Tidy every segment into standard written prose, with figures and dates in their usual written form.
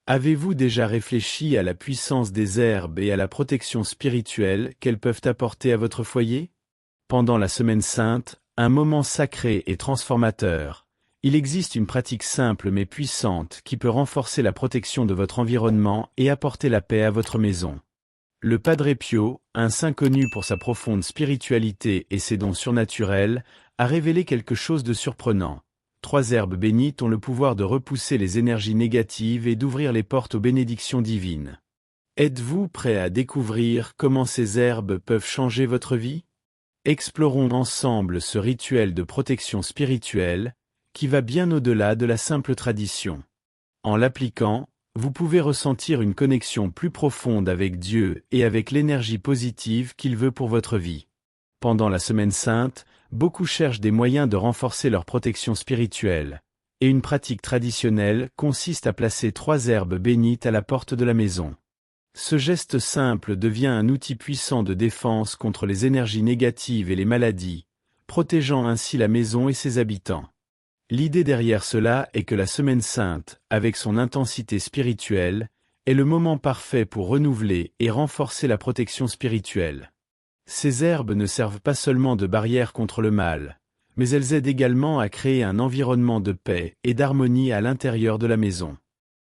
Avez-vous déjà réfléchi à la puissance des herbes et à la protection spirituelle qu'elles peuvent apporter à votre foyer? Pendant la Semaine Sainte, un moment sacré et transformateur, il existe une pratique simple mais puissante qui peut renforcer la protection de votre environnement et apporter la paix à votre maison. Le Padre Pio, un saint connu pour sa profonde spiritualité et ses dons surnaturels, a révélé quelque chose de surprenant. 3 herbes bénites ont le pouvoir de repousser les énergies négatives et d'ouvrir les portes aux bénédictions divines. Êtes-vous prêt à découvrir comment ces herbes peuvent changer votre vie? Explorons ensemble ce rituel de protection spirituelle, qui va bien au-delà de la simple tradition. En l'appliquant, vous pouvez ressentir une connexion plus profonde avec Dieu et avec l'énergie positive qu'il veut pour votre vie. Pendant la Semaine Sainte, beaucoup cherchent des moyens de renforcer leur protection spirituelle, et une pratique traditionnelle consiste à placer 3 herbes bénites à la porte de la maison. Ce geste simple devient un outil puissant de défense contre les énergies négatives et les maladies, protégeant ainsi la maison et ses habitants. L'idée derrière cela est que la Semaine Sainte, avec son intensité spirituelle, est le moment parfait pour renouveler et renforcer la protection spirituelle. Ces herbes ne servent pas seulement de barrière contre le mal, mais elles aident également à créer un environnement de paix et d'harmonie à l'intérieur de la maison.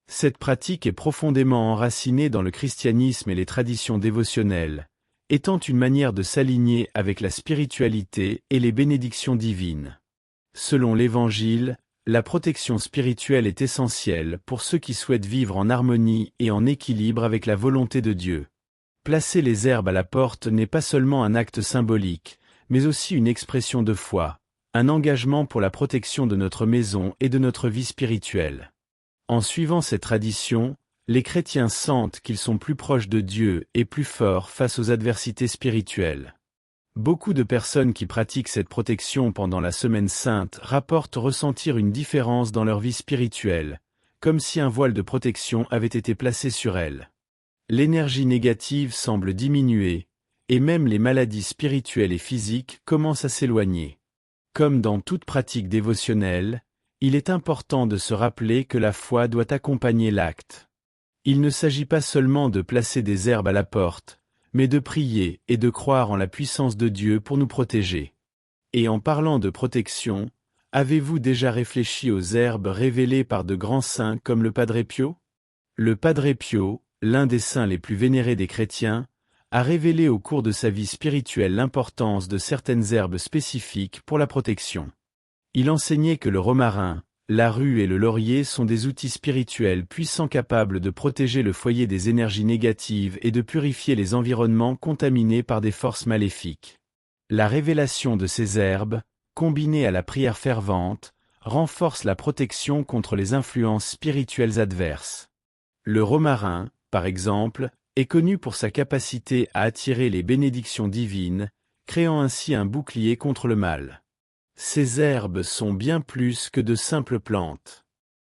Cette pratique est profondément enracinée dans le christianisme et les traditions dévotionnelles, étant une manière de s'aligner avec la spiritualité et les bénédictions divines. Selon l'Évangile, la protection spirituelle est essentielle pour ceux qui souhaitent vivre en harmonie et en équilibre avec la volonté de Dieu. Placer les herbes à la porte n'est pas seulement un acte symbolique, mais aussi une expression de foi, un engagement pour la protection de notre maison et de notre vie spirituelle. En suivant cette tradition, les chrétiens sentent qu'ils sont plus proches de Dieu et plus forts face aux adversités spirituelles. Beaucoup de personnes qui pratiquent cette protection pendant la Semaine Sainte rapportent ressentir une différence dans leur vie spirituelle, comme si un voile de protection avait été placé sur elles. L'énergie négative semble diminuer, et même les maladies spirituelles et physiques commencent à s'éloigner. Comme dans toute pratique dévotionnelle, il est important de se rappeler que la foi doit accompagner l'acte. Il ne s'agit pas seulement de placer des herbes à la porte, mais de prier et de croire en la puissance de Dieu pour nous protéger. Et en parlant de protection, avez-vous déjà réfléchi aux herbes révélées par de grands saints comme le Padre Pio? Le Padre Pio, l'un des saints les plus vénérés des chrétiens, a révélé au cours de sa vie spirituelle l'importance de certaines herbes spécifiques pour la protection. Il enseignait que le romarin, la rue et le laurier sont des outils spirituels puissants capables de protéger le foyer des énergies négatives et de purifier les environnements contaminés par des forces maléfiques. La révélation de ces herbes, combinée à la prière fervente, renforce la protection contre les influences spirituelles adverses. Le romarin, par exemple, est connu pour sa capacité à attirer les bénédictions divines, créant ainsi un bouclier contre le mal. Ces herbes sont bien plus que de simples plantes.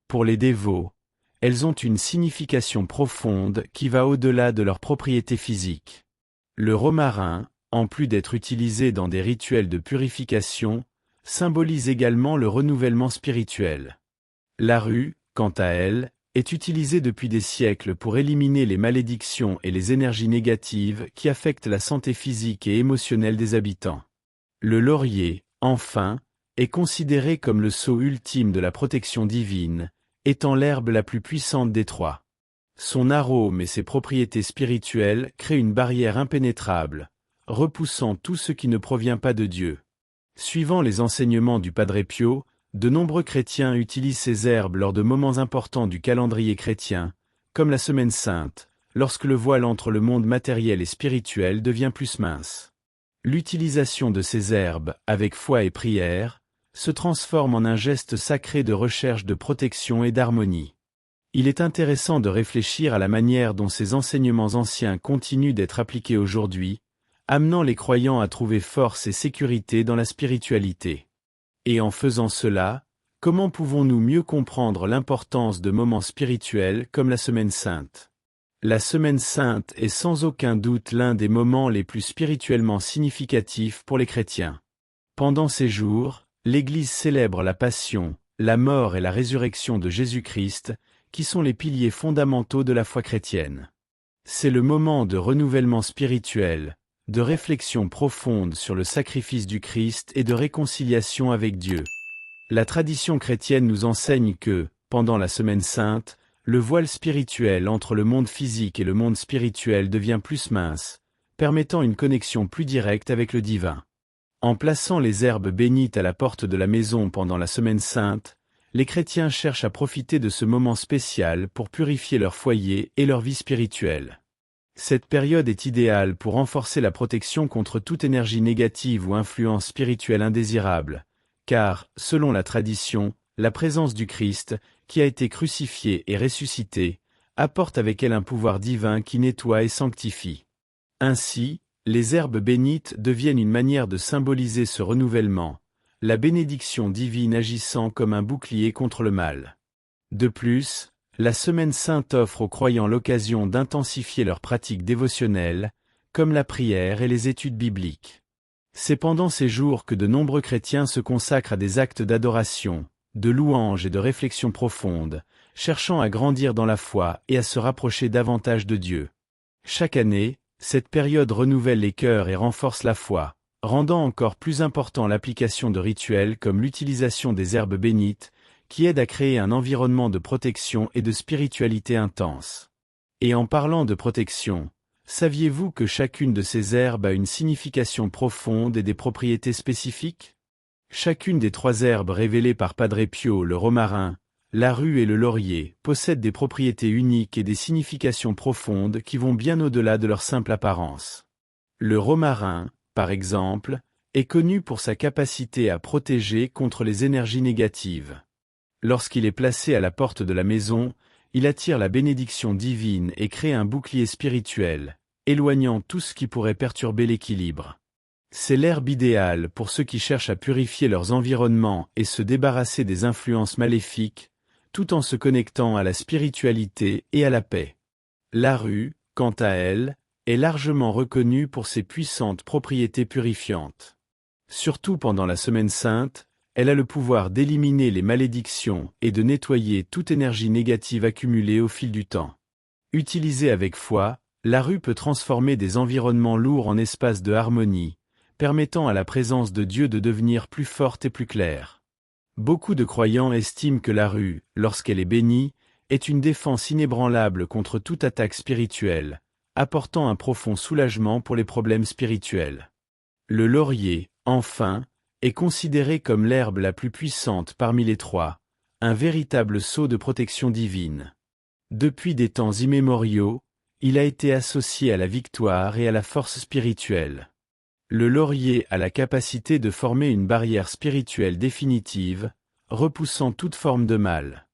Pour les dévots, elles ont une signification profonde qui va au-delà de leurs propriétés physiques. Le romarin, en plus d'être utilisé dans des rituels de purification, symbolise également le renouvellement spirituel. La rue, quant à elle, est utilisée depuis des siècles pour éliminer les malédictions et les énergies négatives qui affectent la santé physique et émotionnelle des habitants. Le laurier, enfin, est considéré comme le sceau ultime de la protection divine, étant l'herbe la plus puissante des 3. Son arôme et ses propriétés spirituelles créent une barrière impénétrable, repoussant tout ce qui ne provient pas de Dieu. Suivant les enseignements du Padre Pio, de nombreux chrétiens utilisent ces herbes lors de moments importants du calendrier chrétien, comme la Semaine Sainte, lorsque le voile entre le monde matériel et spirituel devient plus mince. L'utilisation de ces herbes, avec foi et prière, se transforme en un geste sacré de recherche de protection et d'harmonie. Il est intéressant de réfléchir à la manière dont ces enseignements anciens continuent d'être appliqués aujourd'hui, amenant les croyants à trouver force et sécurité dans la spiritualité. Et en faisant cela, comment pouvons-nous mieux comprendre l'importance de moments spirituels comme la Semaine Sainte? La Semaine Sainte est sans aucun doute l'un des moments les plus spirituellement significatifs pour les chrétiens. Pendant ces jours, l'Église célèbre la Passion, la mort et la résurrection de Jésus-Christ, qui sont les piliers fondamentaux de la foi chrétienne. C'est le moment de renouvellement spirituel, de réflexion profonde sur le sacrifice du Christ et de réconciliation avec Dieu. La tradition chrétienne nous enseigne que, pendant la Semaine sainte, le voile spirituel entre le monde physique et le monde spirituel devient plus mince, permettant une connexion plus directe avec le divin. En plaçant les herbes bénites à la porte de la maison pendant la Semaine sainte, les chrétiens cherchent à profiter de ce moment spécial pour purifier leur foyer et leur vie spirituelle. Cette période est idéale pour renforcer la protection contre toute énergie négative ou influence spirituelle indésirable, car, selon la tradition, la présence du Christ, qui a été crucifié et ressuscité, apporte avec elle un pouvoir divin qui nettoie et sanctifie. Ainsi, les herbes bénites deviennent une manière de symboliser ce renouvellement, la bénédiction divine agissant comme un bouclier contre le mal. De plus, la Semaine sainte offre aux croyants l'occasion d'intensifier leurs pratiques dévotionnelles, comme la prière et les études bibliques. C'est pendant ces jours que de nombreux chrétiens se consacrent à des actes d'adoration, de louange et de réflexion profonde, cherchant à grandir dans la foi et à se rapprocher davantage de Dieu. Chaque année, cette période renouvelle les cœurs et renforce la foi, rendant encore plus important l'application de rituels comme l'utilisation des herbes bénites, qui aident à créer un environnement de protection et de spiritualité intense. Et en parlant de protection, saviez-vous que chacune de ces herbes a une signification profonde et des propriétés spécifiques? Chacune des 3 herbes révélées par Padre Pio, le romarin, la rue et le laurier, possèdent des propriétés uniques et des significations profondes qui vont bien au-delà de leur simple apparence. Le romarin, par exemple, est connu pour sa capacité à protéger contre les énergies négatives. Lorsqu'il est placé à la porte de la maison, il attire la bénédiction divine et crée un bouclier spirituel, éloignant tout ce qui pourrait perturber l'équilibre. C'est l'herbe idéale pour ceux qui cherchent à purifier leurs environnements et se débarrasser des influences maléfiques, tout en se connectant à la spiritualité et à la paix. La rue, quant à elle, est largement reconnue pour ses puissantes propriétés purifiantes. Surtout pendant la Semaine sainte, elle a le pouvoir d'éliminer les malédictions et de nettoyer toute énergie négative accumulée au fil du temps. Utilisée avec foi, la rue peut transformer des environnements lourds en espaces de harmonie, permettant à la présence de Dieu de devenir plus forte et plus claire. Beaucoup de croyants estiment que la rue, lorsqu'elle est bénie, est une défense inébranlable contre toute attaque spirituelle, apportant un profond soulagement pour les problèmes spirituels. Le laurier, enfin, est considéré comme l'herbe la plus puissante parmi les 3, un véritable sceau de protection divine. Depuis des temps immémoriaux, il a été associé à la victoire et à la force spirituelle. Le laurier a la capacité de former une barrière spirituelle définitive, repoussant toute forme de mal.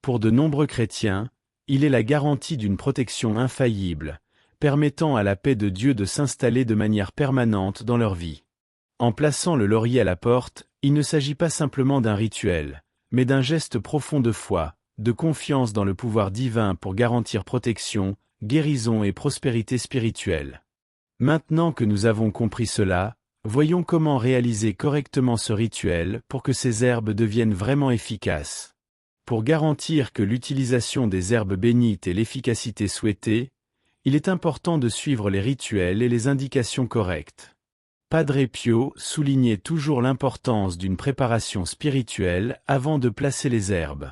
Pour de nombreux chrétiens, il est la garantie d'une protection infaillible, permettant à la paix de Dieu de s'installer de manière permanente dans leur vie. En plaçant le laurier à la porte, il ne s'agit pas simplement d'un rituel, mais d'un geste profond de foi, de confiance dans le pouvoir divin pour garantir protection, guérison et prospérité spirituelle. Maintenant que nous avons compris cela, voyons comment réaliser correctement ce rituel pour que ces herbes deviennent vraiment efficaces. Pour garantir que l'utilisation des herbes bénites ait l'efficacité souhaitée, il est important de suivre les rituels et les indications correctes. Padre Pio soulignait toujours l'importance d'une préparation spirituelle avant de placer les herbes.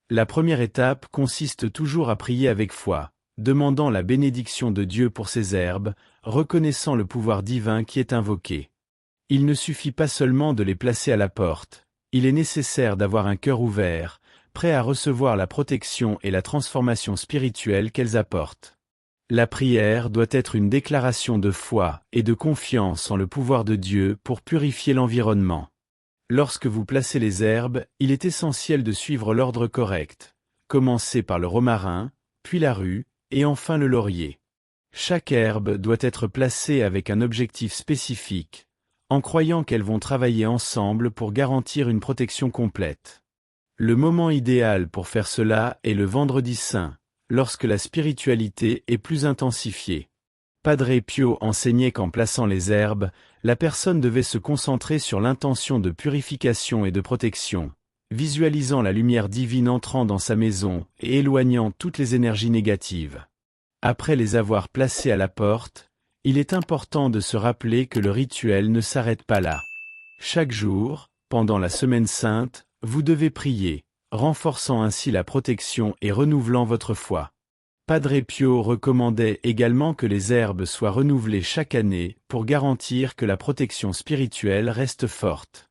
La première étape consiste toujours à prier avec foi, demandant la bénédiction de Dieu pour ces herbes, reconnaissant le pouvoir divin qui est invoqué. Il ne suffit pas seulement de les placer à la porte, il est nécessaire d'avoir un cœur ouvert, prêt à recevoir la protection et la transformation spirituelle qu'elles apportent. La prière doit être une déclaration de foi et de confiance en le pouvoir de Dieu pour purifier l'environnement. Lorsque vous placez les herbes, il est essentiel de suivre l'ordre correct. Commencez par le romarin, puis la rue, et enfin le laurier. Chaque herbe doit être placée avec un objectif spécifique, en croyant qu'elles vont travailler ensemble pour garantir une protection complète. Le moment idéal pour faire cela est le vendredi saint, lorsque la spiritualité est plus intensifiée. Padre Pio enseignait qu'en plaçant les herbes, la personne devait se concentrer sur l'intention de purification et de protection, visualisant la lumière divine entrant dans sa maison et éloignant toutes les énergies négatives. Après les avoir placés à la porte, il est important de se rappeler que le rituel ne s'arrête pas là. Chaque jour, pendant la semaine sainte, vous devez prier, renforçant ainsi la protection et renouvelant votre foi. Padre Pio recommandait également que les herbes soient renouvelées chaque année pour garantir que la protection spirituelle reste forte.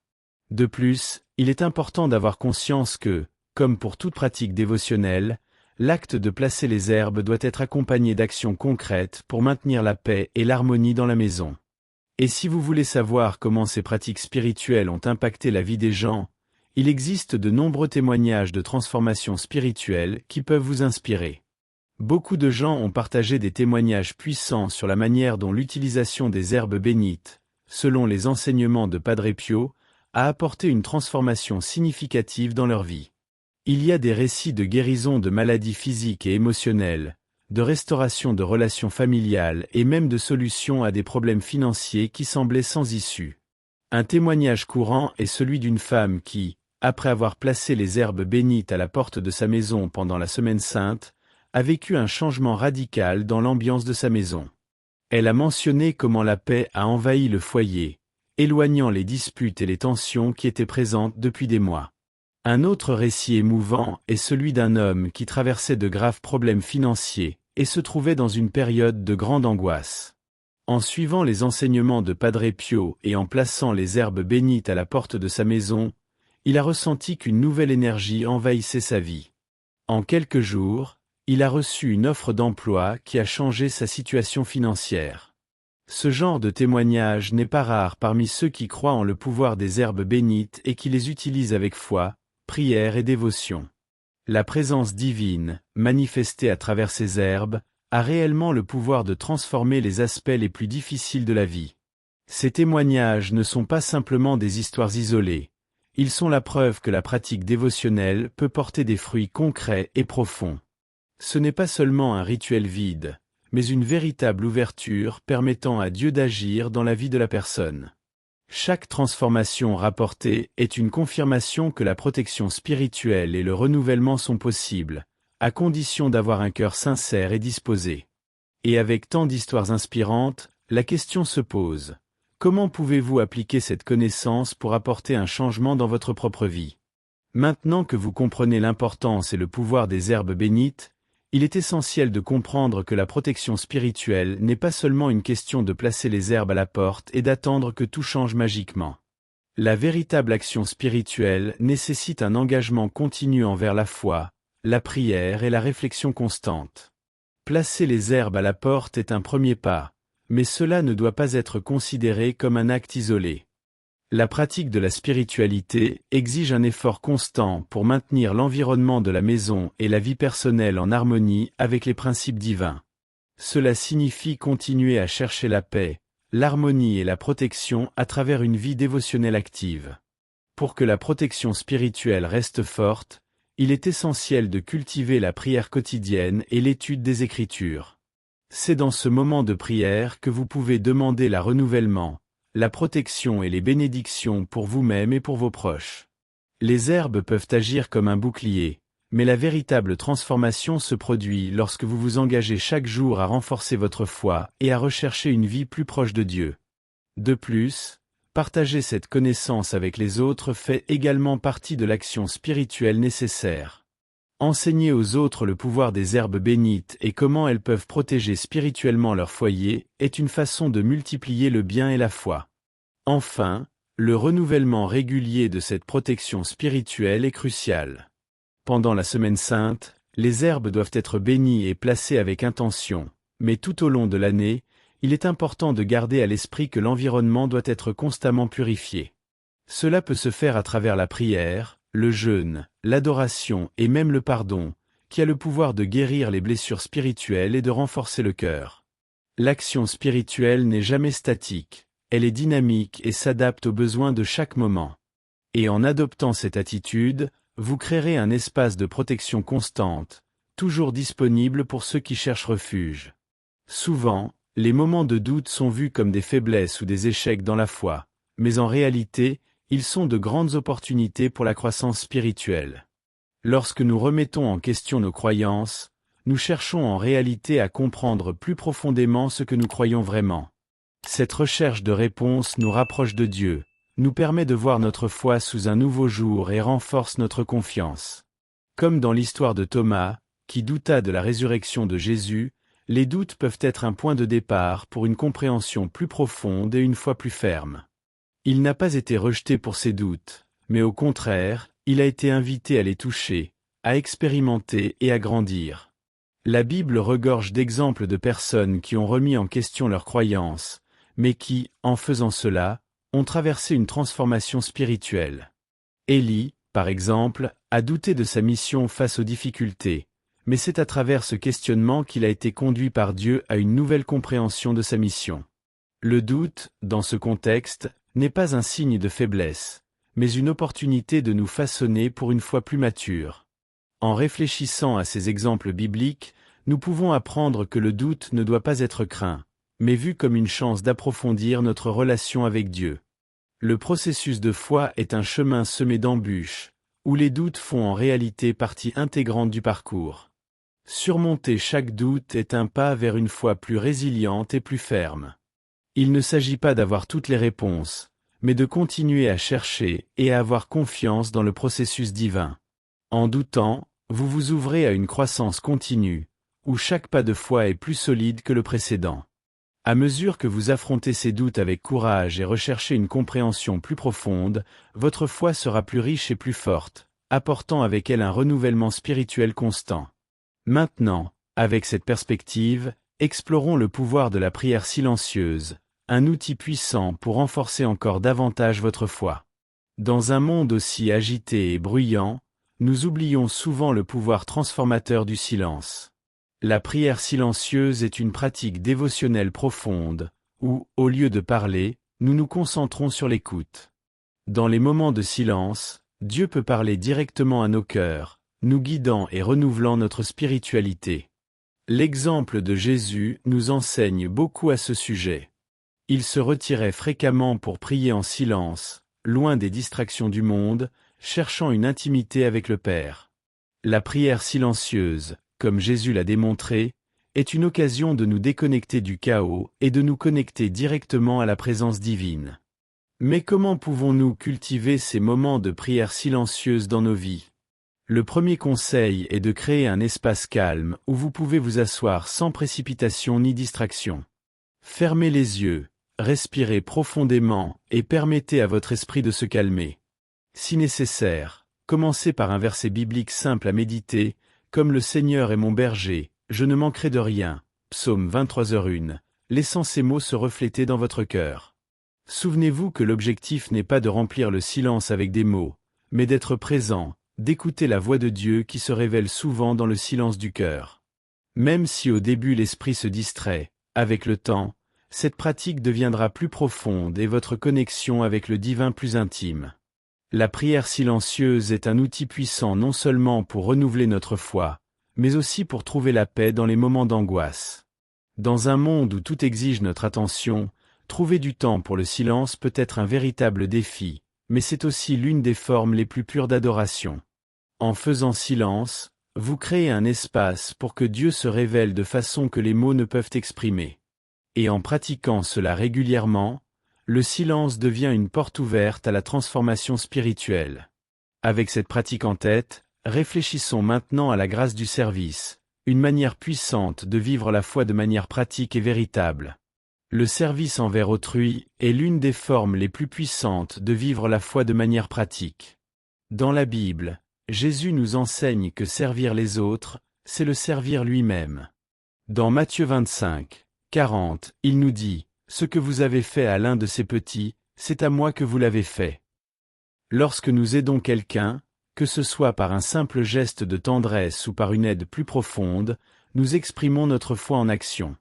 De plus, il est important d'avoir conscience que, comme pour toute pratique dévotionnelle, l'acte de placer les herbes doit être accompagné d'actions concrètes pour maintenir la paix et l'harmonie dans la maison. Et si vous voulez savoir comment ces pratiques spirituelles ont impacté la vie des gens, il existe de nombreux témoignages de transformation spirituelle qui peuvent vous inspirer. Beaucoup de gens ont partagé des témoignages puissants sur la manière dont l'utilisation des herbes bénites, selon les enseignements de Padre Pio, a apporté une transformation significative dans leur vie. Il y a des récits de guérison de maladies physiques et émotionnelles, de restauration de relations familiales et même de solutions à des problèmes financiers qui semblaient sans issue. Un témoignage courant est celui d'une femme qui, après avoir placé les herbes bénites à la porte de sa maison pendant la Semaine Sainte, a vécu un changement radical dans l'ambiance de sa maison. Elle a mentionné comment la paix a envahi le foyer, éloignant les disputes et les tensions qui étaient présentes depuis des mois. Un autre récit émouvant est celui d'un homme qui traversait de graves problèmes financiers et se trouvait dans une période de grande angoisse. En suivant les enseignements de Padre Pio et en plaçant les herbes bénites à la porte de sa maison, il a ressenti qu'une nouvelle énergie envahissait sa vie. En quelques jours, il a reçu une offre d'emploi qui a changé sa situation financière. Ce genre de témoignage n'est pas rare parmi ceux qui croient en le pouvoir des herbes bénites et qui les utilisent avec foi, prière et dévotion. La présence divine, manifestée à travers ces herbes, a réellement le pouvoir de transformer les aspects les plus difficiles de la vie. Ces témoignages ne sont pas simplement des histoires isolées, ils sont la preuve que la pratique dévotionnelle peut porter des fruits concrets et profonds. Ce n'est pas seulement un rituel vide, mais une véritable ouverture permettant à Dieu d'agir dans la vie de la personne. Chaque transformation rapportée est une confirmation que la protection spirituelle et le renouvellement sont possibles, à condition d'avoir un cœur sincère et disposé. Et avec tant d'histoires inspirantes, la question se pose: comment pouvez-vous appliquer cette connaissance pour apporter un changement dans votre propre vie? Maintenant que vous comprenez l'importance et le pouvoir des herbes bénites, il est essentiel de comprendre que la protection spirituelle n'est pas seulement une question de placer les herbes à la porte et d'attendre que tout change magiquement. La véritable action spirituelle nécessite un engagement continu envers la foi, la prière et la réflexion constante. Placer les herbes à la porte est un premier pas, mais cela ne doit pas être considéré comme un acte isolé. La pratique de la spiritualité exige un effort constant pour maintenir l'environnement de la maison et la vie personnelle en harmonie avec les principes divins. Cela signifie continuer à chercher la paix, l'harmonie et la protection à travers une vie dévotionnelle active. Pour que la protection spirituelle reste forte, il est essentiel de cultiver la prière quotidienne et l'étude des Écritures. C'est dans ce moment de prière que vous pouvez demander le renouvellement, la protection et les bénédictions pour vous-même et pour vos proches. Les herbes peuvent agir comme un bouclier, mais la véritable transformation se produit lorsque vous vous engagez chaque jour à renforcer votre foi et à rechercher une vie plus proche de Dieu. De plus, partager cette connaissance avec les autres fait également partie de l'action spirituelle nécessaire. Enseigner aux autres le pouvoir des herbes bénites et comment elles peuvent protéger spirituellement leur foyer est une façon de multiplier le bien et la foi. Enfin, le renouvellement régulier de cette protection spirituelle est crucial. Pendant la Semaine Sainte, les herbes doivent être bénies et placées avec intention, mais tout au long de l'année, il est important de garder à l'esprit que l'environnement doit être constamment purifié. Cela peut se faire à travers la prière, le jeûne, l'adoration et même le pardon, qui a le pouvoir de guérir les blessures spirituelles et de renforcer le cœur. L'action spirituelle n'est jamais statique, elle est dynamique et s'adapte aux besoins de chaque moment. Et en adoptant cette attitude, vous créerez un espace de protection constante, toujours disponible pour ceux qui cherchent refuge. Souvent, les moments de doute sont vus comme des faiblesses ou des échecs dans la foi, mais en réalité, ils sont de grandes opportunités pour la croissance spirituelle. Lorsque nous remettons en question nos croyances, nous cherchons en réalité à comprendre plus profondément ce que nous croyons vraiment. Cette recherche de réponse nous rapproche de Dieu, nous permet de voir notre foi sous un nouveau jour et renforce notre confiance. Comme dans l'histoire de Thomas, qui douta de la résurrection de Jésus, les doutes peuvent être un point de départ pour une compréhension plus profonde et une foi plus ferme. Il n'a pas été rejeté pour ses doutes, mais au contraire, il a été invité à les toucher, à expérimenter et à grandir. La Bible regorge d'exemples de personnes qui ont remis en question leurs croyances, mais qui, en faisant cela, ont traversé une transformation spirituelle. Élie, par exemple, a douté de sa mission face aux difficultés, mais c'est à travers ce questionnement qu'il a été conduit par Dieu à une nouvelle compréhension de sa mission. Le doute, dans ce contexte, n'est pas un signe de faiblesse, mais une opportunité de nous façonner pour une foi plus mature. En réfléchissant à ces exemples bibliques, nous pouvons apprendre que le doute ne doit pas être craint, mais vu comme une chance d'approfondir notre relation avec Dieu. Le processus de foi est un chemin semé d'embûches, où les doutes font en réalité partie intégrante du parcours. Surmonter chaque doute est un pas vers une foi plus résiliente et plus ferme. Il ne s'agit pas d'avoir toutes les réponses, mais de continuer à chercher et à avoir confiance dans le processus divin. En doutant, vous vous ouvrez à une croissance continue, où chaque pas de foi est plus solide que le précédent. À mesure que vous affrontez ces doutes avec courage et recherchez une compréhension plus profonde, votre foi sera plus riche et plus forte, apportant avec elle un renouvellement spirituel constant. Maintenant, avec cette perspective, explorons le pouvoir de la prière silencieuse, un outil puissant pour renforcer encore davantage votre foi. Dans un monde aussi agité et bruyant, nous oublions souvent le pouvoir transformateur du silence. La prière silencieuse est une pratique dévotionnelle profonde, où, au lieu de parler, nous nous concentrons sur l'écoute. Dans les moments de silence, Dieu peut parler directement à nos cœurs, nous guidant et renouvelant notre spiritualité. L'exemple de Jésus nous enseigne beaucoup à ce sujet. Il se retirait fréquemment pour prier en silence, loin des distractions du monde, cherchant une intimité avec le Père. La prière silencieuse, comme Jésus l'a démontré, est une occasion de nous déconnecter du chaos et de nous connecter directement à la présence divine. Mais comment pouvons-nous cultiver ces moments de prière silencieuse dans nos vies? Le premier conseil est de créer un espace calme où vous pouvez vous asseoir sans précipitation ni distraction. Fermez les yeux, respirez profondément et permettez à votre esprit de se calmer. Si nécessaire, commencez par un verset biblique simple à méditer, comme le Seigneur est mon berger, je ne manquerai de rien. Psaume 23h1, laissant ces mots se refléter dans votre cœur. Souvenez-vous que l'objectif n'est pas de remplir le silence avec des mots, mais d'être présent, d'écouter la voix de Dieu qui se révèle souvent dans le silence du cœur. Même si au début l'esprit se distrait, avec le temps, cette pratique deviendra plus profonde et votre connexion avec le divin plus intime. La prière silencieuse est un outil puissant non seulement pour renouveler notre foi, mais aussi pour trouver la paix dans les moments d'angoisse. Dans un monde où tout exige notre attention, trouver du temps pour le silence peut être un véritable défi, mais c'est aussi l'une des formes les plus pures d'adoration. En faisant silence, vous créez un espace pour que Dieu se révèle de façon que les mots ne peuvent exprimer. Et en pratiquant cela régulièrement, le silence devient une porte ouverte à la transformation spirituelle. Avec cette pratique en tête, réfléchissons maintenant à la grâce du service, une manière puissante de vivre la foi de manière pratique et véritable. Le service envers autrui est l'une des formes les plus puissantes de vivre la foi de manière pratique. Dans la Bible, Jésus nous enseigne que servir les autres, c'est le servir lui-même. Dans Matthieu 25, 40, il nous dit, « Ce que vous avez fait à l'un de ces petits, c'est à moi que vous l'avez fait. » Lorsque nous aidons quelqu'un, que ce soit par un simple geste de tendresse ou par une aide plus profonde, nous exprimons notre foi en action.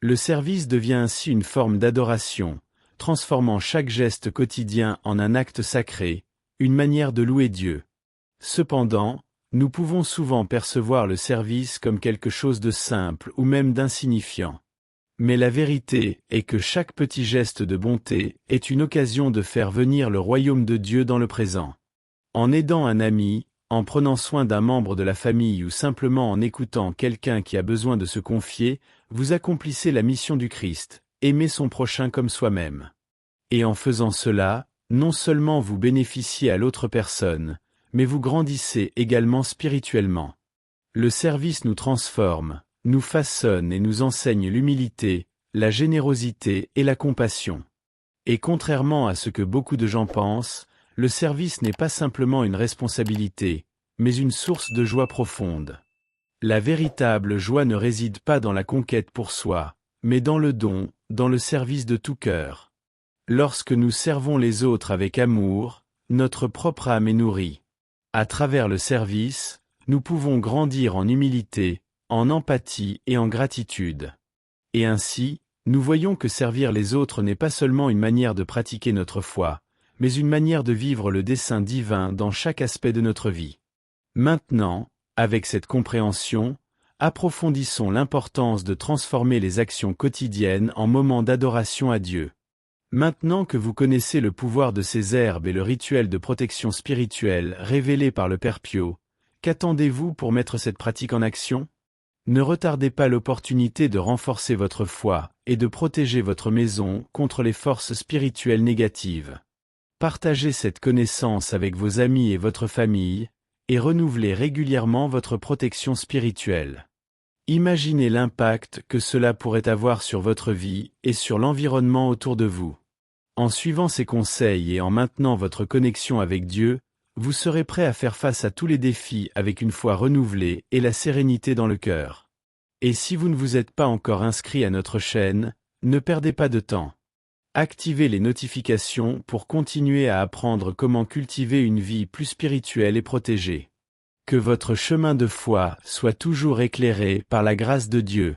Le service devient ainsi une forme d'adoration, transformant chaque geste quotidien en un acte sacré, une manière de louer Dieu. Cependant, nous pouvons souvent percevoir le service comme quelque chose de simple ou même d'insignifiant. Mais la vérité est que chaque petit geste de bonté est une occasion de faire venir le royaume de Dieu dans le présent. En aidant un ami, en prenant soin d'un membre de la famille ou simplement en écoutant quelqu'un qui a besoin de se confier, vous accomplissez la mission du Christ, aimer son prochain comme soi-même. Et en faisant cela, non seulement vous bénéficiez à l'autre personne, mais vous grandissez également spirituellement. Le service nous transforme, nous façonne et nous enseigne l'humilité, la générosité et la compassion. Et contrairement à ce que beaucoup de gens pensent, le service n'est pas simplement une responsabilité, mais une source de joie profonde. La véritable joie ne réside pas dans la conquête pour soi, mais dans le don, dans le service de tout cœur. Lorsque nous servons les autres avec amour, notre propre âme est nourrie. À travers le service, nous pouvons grandir en humilité, en empathie et en gratitude. Et ainsi, nous voyons que servir les autres n'est pas seulement une manière de pratiquer notre foi, mais une manière de vivre le dessein divin dans chaque aspect de notre vie. Maintenant, avec cette compréhension, approfondissons l'importance de transformer les actions quotidiennes en moments d'adoration à Dieu. Maintenant que vous connaissez le pouvoir de ces herbes et le rituel de protection spirituelle révélé par le Père Pio, qu'attendez-vous pour mettre cette pratique en action ? Ne retardez pas l'opportunité de renforcer votre foi et de protéger votre maison contre les forces spirituelles négatives. Partagez cette connaissance avec vos amis et votre famille, et renouvelez régulièrement votre protection spirituelle. Imaginez l'impact que cela pourrait avoir sur votre vie et sur l'environnement autour de vous. En suivant ces conseils et en maintenant votre connexion avec Dieu, vous serez prêt à faire face à tous les défis avec une foi renouvelée et la sérénité dans le cœur. Et si vous ne vous êtes pas encore inscrit à notre chaîne, ne perdez pas de temps. Activez les notifications pour continuer à apprendre comment cultiver une vie plus spirituelle et protégée. Que votre chemin de foi soit toujours éclairé par la grâce de Dieu.